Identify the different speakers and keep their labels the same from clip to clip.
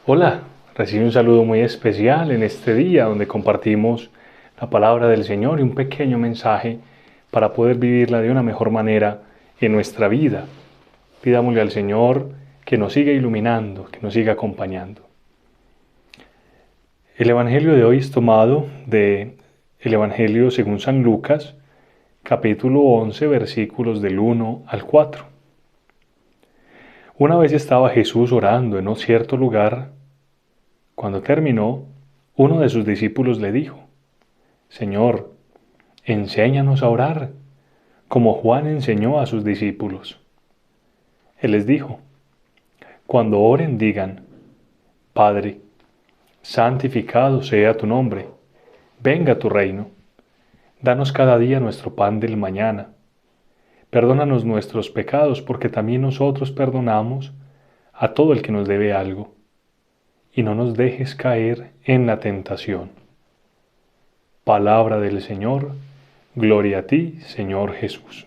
Speaker 1: Hola, recibe un saludo muy especial en este día donde compartimos la palabra del Señor y un pequeño mensaje para poder vivirla de una mejor manera en nuestra vida. Pidámosle al Señor que nos siga iluminando, que nos siga acompañando. El Evangelio de hoy es tomado del Evangelio según San Lucas, capítulo 11, versículos del 1 al 4. Una vez estaba Jesús orando en un cierto lugar. Cuando terminó, uno de sus discípulos le dijo: Señor, enséñanos a orar, como Juan enseñó a sus discípulos. Él les dijo: Cuando oren digan: Padre, santificado sea tu nombre, venga tu reino. Danos cada día nuestro pan del mañana. Perdónanos nuestros pecados, porque también nosotros perdonamos a todo el que nos debe algo. Y no nos dejes caer en la tentación. Palabra del Señor. Gloria a ti, Señor Jesús.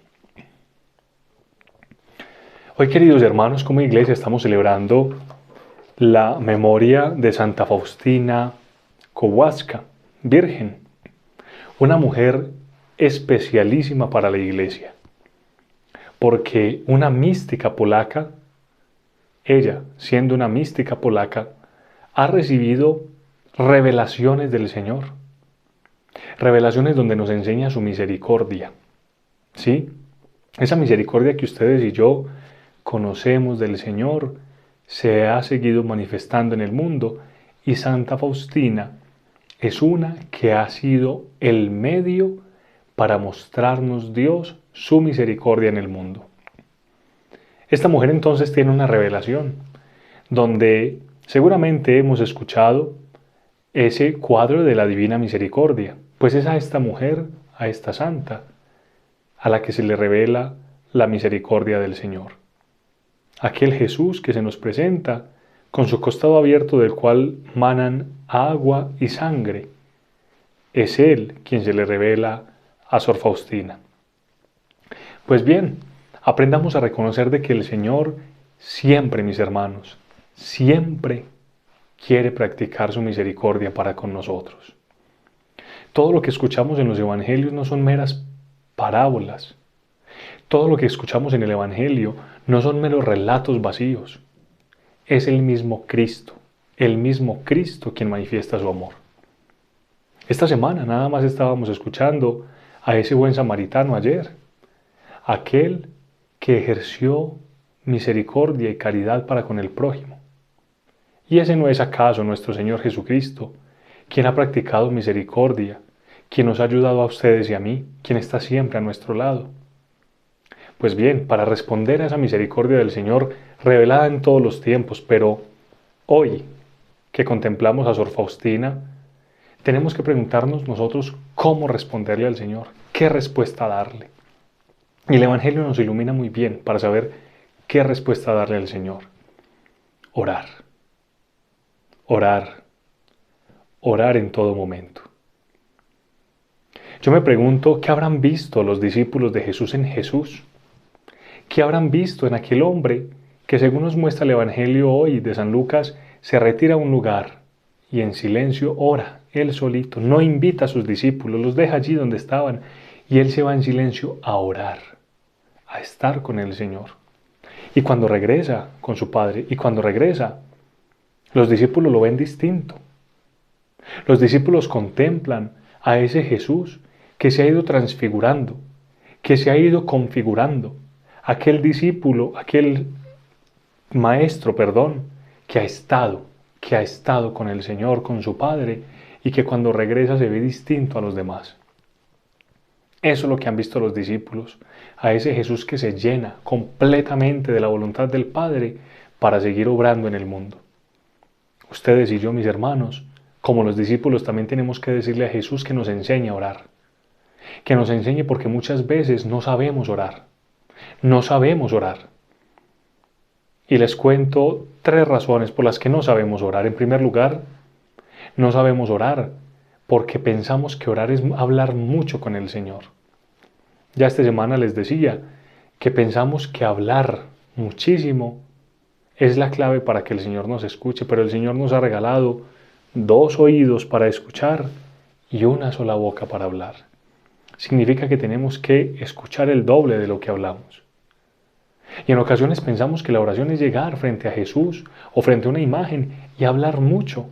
Speaker 1: Hoy, queridos hermanos, como iglesia estamos celebrando la memoria de Santa Faustina Kowalska, virgen, una mujer especialísima para la iglesia, porque una mística polaca, ella, siendo una mística polaca, ha recibido revelaciones del Señor, revelaciones donde nos enseña su misericordia, ¿sí? Esa misericordia que ustedes y yo conocemos del Señor se ha seguido manifestando en el mundo, y Santa Faustina es una que ha sido el medio para mostrarnos Dios su misericordia en el mundo. Esta mujer entonces tiene una revelación donde seguramente hemos escuchado ese cuadro de la Divina Misericordia, pues es a esta mujer, a esta santa, a la que se le revela la misericordia del Señor. Aquel Jesús que se nos presenta con su costado abierto del cual manan agua y sangre, es Él quien se le revela a Sor Faustina. Pues bien, aprendamos a reconocer de que el Señor siempre, mis hermanos, siempre quiere practicar su misericordia para con nosotros. Todo lo que escuchamos en los evangelios no son meras parábolas. Todo lo que escuchamos en el Evangelio no son meros relatos vacíos. Es el mismo Cristo quien manifiesta su amor. Esta semana nada más estábamos escuchando a ese buen samaritano ayer, aquel que ejerció misericordia y caridad para con el prójimo. ¿Y ese no es acaso nuestro Señor Jesucristo, quien ha practicado misericordia, quien nos ha ayudado a ustedes y a mí, quien está siempre a nuestro lado? Pues bien, para responder a esa misericordia del Señor revelada en todos los tiempos, pero hoy que contemplamos a Sor Faustina, tenemos que preguntarnos nosotros cómo responderle al Señor, qué respuesta darle. Y el Evangelio nos ilumina muy bien para saber qué respuesta darle al Señor. Orar. Orar. Orar en todo momento. Yo me pregunto, ¿qué habrán visto los discípulos de Jesús en Jesús? ¿Qué habrán visto en aquel hombre que, según nos muestra el Evangelio hoy de San Lucas, se retira a un lugar y en silencio ora, él solito, no invita a sus discípulos, los deja allí donde estaban, y él se va en silencio a orar, a estar con el Señor? Y cuando regresa con su Padre, y cuando regresa, los discípulos lo ven distinto. Los discípulos contemplan a ese Jesús que se ha ido transfigurando, que se ha ido configurando, aquel discípulo, aquel maestro, que ha estado con el Señor, con su Padre, y que cuando regresa se ve distinto a los demás. Eso es lo que han visto los discípulos, a ese Jesús que se llena completamente de la voluntad del Padre para seguir obrando en el mundo. Ustedes y yo, mis hermanos, como los discípulos, también tenemos que decirle a Jesús que nos enseñe a orar. Que nos enseñe, porque muchas veces no sabemos orar. No sabemos orar. Y les cuento 3 razones por las que no sabemos orar. En primer lugar, no sabemos orar porque pensamos que orar es hablar mucho con el Señor. Ya esta semana les decía que pensamos que hablar muchísimo es la clave para que el Señor nos escuche, pero el Señor nos ha regalado 2 oídos para escuchar y una sola boca para hablar. Significa que tenemos que escuchar el doble de lo que hablamos. Y en ocasiones pensamos que la oración es llegar frente a Jesús o frente a una imagen y hablar mucho.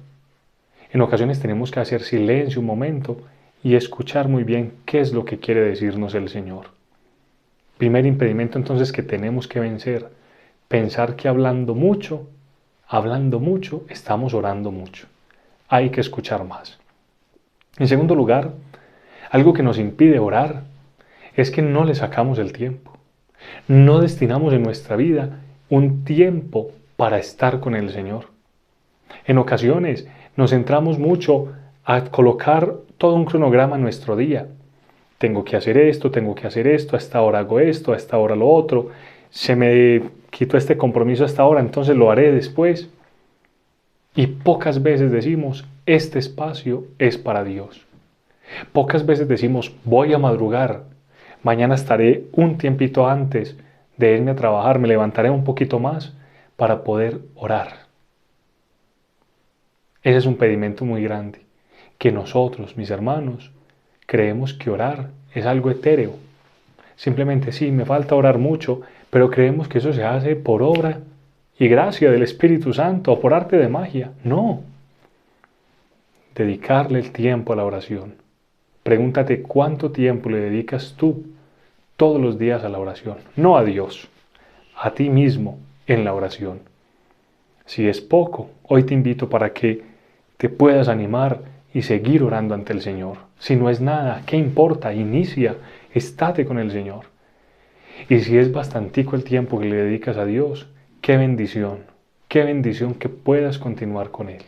Speaker 1: En ocasiones tenemos que hacer silencio un momento y escuchar muy bien qué es lo que quiere decirnos el Señor. Primer impedimento entonces que tenemos que vencer, pensar que hablando mucho, estamos orando mucho. Hay que escuchar más. En segundo lugar, algo que nos impide orar es que no le sacamos el tiempo. No destinamos en nuestra vida un tiempo para estar con el Señor. En ocasiones nos centramos mucho a colocar todo un cronograma en nuestro día. Tengo que hacer esto, a esta hora hago esto, a esta hora lo otro, se me quitó este compromiso a esta hora, entonces lo haré después. Y pocas veces decimos, este espacio es para Dios. Pocas veces decimos, voy a madrugar, mañana estaré un tiempito antes de irme a trabajar, me levantaré un poquito más para poder orar. Ese es un pedimento muy grande, que nosotros, mis hermanos, creemos que orar es algo etéreo. Simplemente sí, me falta orar mucho, pero creemos que eso se hace por obra y gracia del Espíritu Santo o por arte de magia. No. Dedicarle el tiempo a la oración. Pregúntate cuánto tiempo le dedicas tú todos los días a la oración. No a Dios, a ti mismo en la oración. Si es poco, hoy te invito para que te puedas animar y seguir orando ante el Señor. Si no es nada, ¿qué importa? Inicia, estate con el Señor. Y si es bastantico el tiempo que le dedicas a Dios, qué bendición que puedas continuar con Él,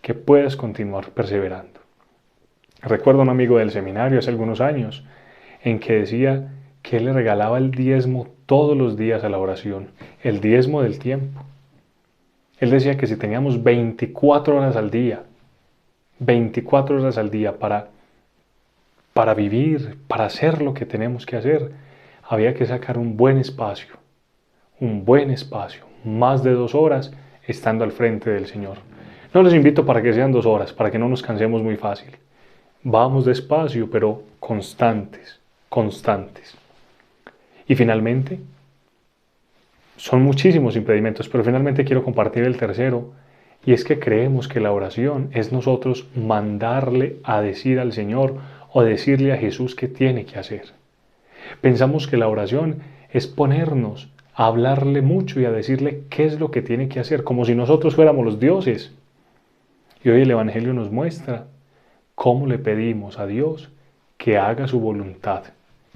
Speaker 1: que puedas continuar perseverando. Recuerdo a un amigo del seminario hace algunos años en que decía que él le regalaba el diezmo todos los días a la oración, el diezmo del tiempo. Él decía que si teníamos 24 horas al día, 24 horas al día para vivir, para hacer lo que tenemos que hacer, había que sacar un buen espacio, más de 2 horas estando al frente del Señor. No les invito para que sean 2 horas, para que no nos cansemos muy fácil. Vamos despacio, pero constantes. Y finalmente, son muchísimos impedimentos, pero finalmente quiero compartir el tercero, y es que creemos que la oración es nosotros mandarle a decir al Señor o decirle a Jesús qué tiene que hacer. Pensamos que la oración es ponernos a hablarle mucho y a decirle qué es lo que tiene que hacer, como si nosotros fuéramos los dioses. Y hoy el Evangelio nos muestra cómo le pedimos a Dios que haga su voluntad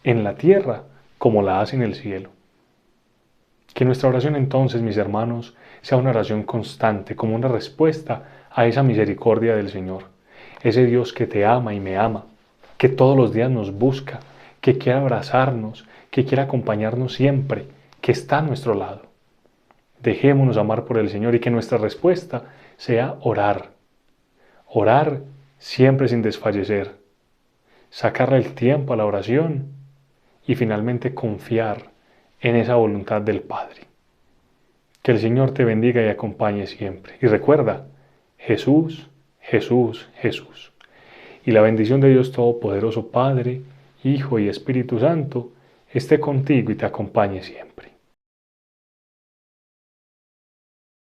Speaker 1: en la tierra como la hace en el cielo. Que nuestra oración entonces, mis hermanos, sea una oración constante, como una respuesta a esa misericordia del Señor. Ese Dios que te ama y me ama, que todos los días nos busca, que quiere abrazarnos, que quiere acompañarnos siempre, que está a nuestro lado. Dejémonos amar por el Señor y que nuestra respuesta sea orar. Orar siempre sin desfallecer. Sacarle el tiempo a la oración y finalmente confiar en esa voluntad del Padre. Que el Señor te bendiga y acompañe siempre. Y recuerda, Jesús, Jesús, Jesús. Y la bendición de Dios Todopoderoso, Padre, Hijo y Espíritu Santo, esté contigo y te acompañe siempre.